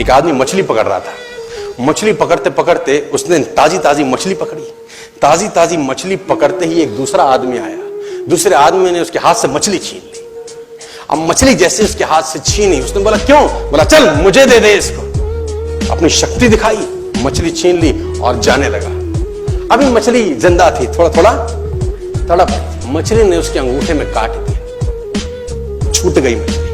एक आदमी मछली पकड़ रहा था। मछली पकड़ते पकड़ते उसने ताजी ताजी मछली पकड़ी। ताजी ताजी मछली पकड़ते ही एक दूसरा आदमी आया। दूसरे आदमी ने उसके हाथ से मछली छीन ली। अब मछली जैसे उसके हाथ से छीनी, उसने बोला क्यों? बोला चल मुझे दे दे इसको। अपनी शक्ति दिखाई, मछली छीन ली और जाने लगा। अभी मछली जिंदा थी, थोड़ा थोड़ा तड़प। मछली ने उसके अंगूठे में काट दिया, छूट गई मछली,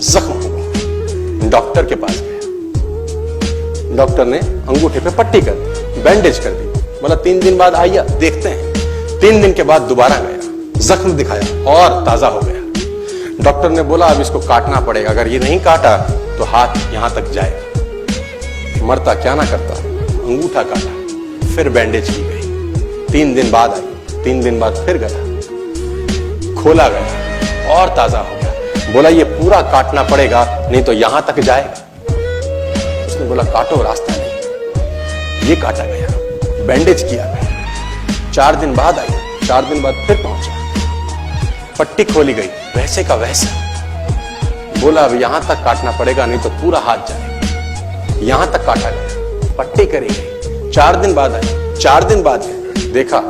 जख्म हुआ। डॉक्टर के पास गया। डॉक्टर ने अंगूठे पे पट्टी कर दी, बैंडेज कर दी। बोला 3 दिन बाद आइए देखते हैं। 3 दिन के बाद दोबारा गया, जख्म दिखाया और ताजा हो गया। डॉक्टर ने बोला अब इसको काटना पड़ेगा, अगर ये नहीं काटा तो हाथ यहां तक जाएगा। मरता क्या ना करता, अंगूठा काटा, फिर बैंडेज की गई। 3 दिन बाद आई, 3 दिन बाद फिर गया, खोला गया और ताजा हो गया। बोला ये पूरा काटना पड़ेगा नहीं तो यहां तक जाएगा। उसने बोला काटो, रास्ता नहीं। ये काटा गया, बैंडेज किया गया। 4 दिन बाद आई, 4 दिन बाद फिर पहुंचा, पट्टी खोली गई, वैसे का वैसा। बोला अब यहां तक काटना पड़ेगा नहीं तो पूरा हाथ जाएगा। यहां तक काटा गया, पट्टी करी गई। 4 दिन बाद आई, 4 दिन बाद देखा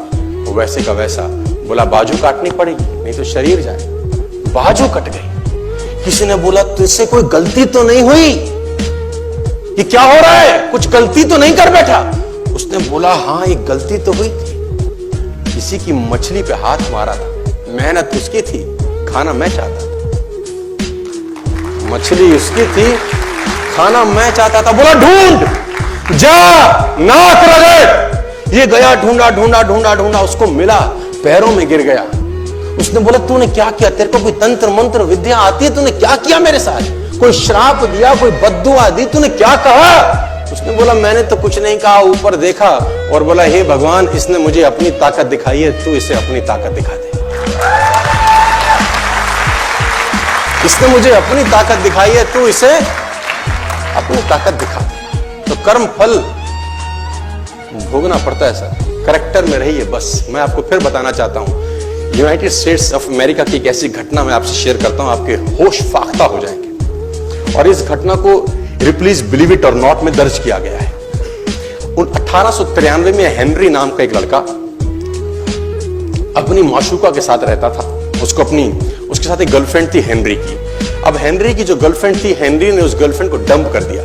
वैसे का वैसा। बोला बाजू काटनी पड़ेगी नहीं तो शरीर जाए। बाजू कट गई। किसी ने बोला तुझसे कोई गलती तो नहीं हुई? ये क्या हो रहा है? कुछ गलती तो नहीं कर बैठा? उसने बोला हाँ एक गलती तो हुई थी। किसी की मछली पे हाथ मारा था, मेहनत उसकी थी, खाना मैं चाहता था। मछली उसकी थी, खाना मैं चाहता था। बोला ढूंढ, जा, नाक रगड़। ये गया, ढूंढा ढूंढा ढूंढा ढूंढा, उसको मिला, पैरों में गिर गया। उसने बोला तूने क्या किया? तेरे को कोई तंत्र मंत्र विद्या आती है? तूने क्या किया मेरे साथ? कोई श्राप दिया, कोई बद्दुआ दी? तूने क्या कहा? उसने बोला मैंने तो कुछ नहीं कहा, ऊपर देखा और बोला हे भगवान इसने मुझे अपनी ताकत दिखाई है, तू इसे अपनी ताकत दिखा दे। इसने मुझे अपनी ताकत दिखाई है, तू इसे अपनी ताकत दिखा दे। तो कर्म फल भोगना पड़ता है सर, करेक्टर में रहिए बस। मैं आपको फिर बताना चाहता हूं, यूनाइटेड स्टेट्स ऑफ अमेरिका की एक ऐसी घटना मैं आपसे शेयर करता हूं, आपके होश फाख्ता हो जाएंगे। और इस घटना को प्लीज बिलीव इट और नॉट में दर्ज किया गया है। 1893 में हेनरी नाम का एक लड़का अपनी माशूका के साथ रहता था। उसके साथ एक गर्लफ्रेंड थी हेनरी की। अब हेनरी की जो गर्लफ्रेंड थी, हेनरी ने उस गर्लफ्रेंड को डंप कर दिया,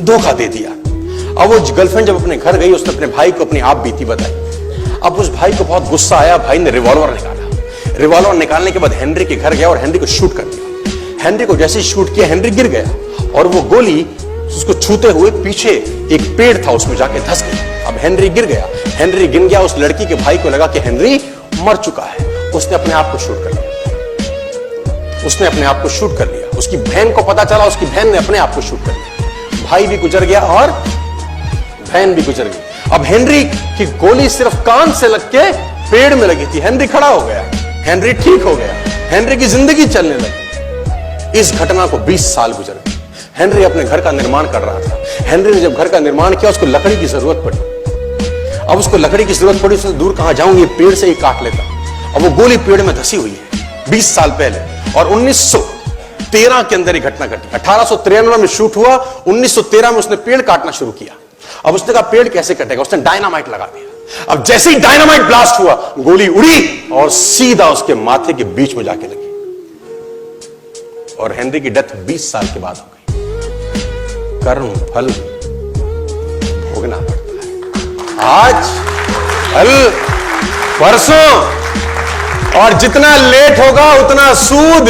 धोखा दे दिया। अब वो गर्लफ्रेंड जब अपने घर गई, उसने अपने भाई को अपनी आप बीती बताई। अब उस भाई को बहुत गुस्सा आया, भाई ने रिवॉल्वर निकाला। रिवॉल्वर निकालने के बाद हेनरी के घर गया और हेनरी को शूट कर दिया। हेनरी को जैसे ही शूट किया, हेनरी गिर गया और वो गोली उसको छूते हुए पीछे एक पेड़ था उसमें जाके धंस गई। अब हेनरी गिर गया, हेनरी गिर गया। उस लड़की के भाई को लगा कि हेनरी मर चुका है, उसने अपने आप को शूट कर लिया। उसने अपने आप को शूट कर लिया। उसकी बहन को पता चला, उसकी बहन ने अपने आप को शूट कर लिया। भाई भी गुजर गया और बहन भी गुजर गई। अब हेनरी की गोली सिर्फ कान से लग के पेड़ में लगी थी। हेनरी खड़ा हो गया, हेनरी ठीक हो गया, हेनरी की जिंदगी चलने लगी। इस घटना को 20 साल गुजर गए। हेनरी अपने घर का निर्माण कर रहा था। हेनरी ने जब घर का निर्माण किया, उसको लकड़ी की जरूरत पड़ी। अब उसको लकड़ी की जरूरत पड़ी, उसने दूर कहां जाऊं, ये पेड़ से ही काट लेता। अब वो गोली पेड़ में धसी हुई है 20 साल पहले। और 1913 के अंदर ये घटना घटी। 1893 में शूट हुआ, 1913 में उसने पेड़ काटना शुरू किया। अब उसने कहा पेड़ कैसे कटेगा, उसने डायनामाइट लगा दिया। अब जैसे ही डायनामाइट ब्लास्ट हुआ, गोली उड़ी और सीधा उसके माथे के बीच में जाके लगी और हेनरी की डेथ 20 साल के बाद हो गई। कर्म फल भोगना पड़ता है, आज कल परसों, और जितना लेट होगा उतना सूद।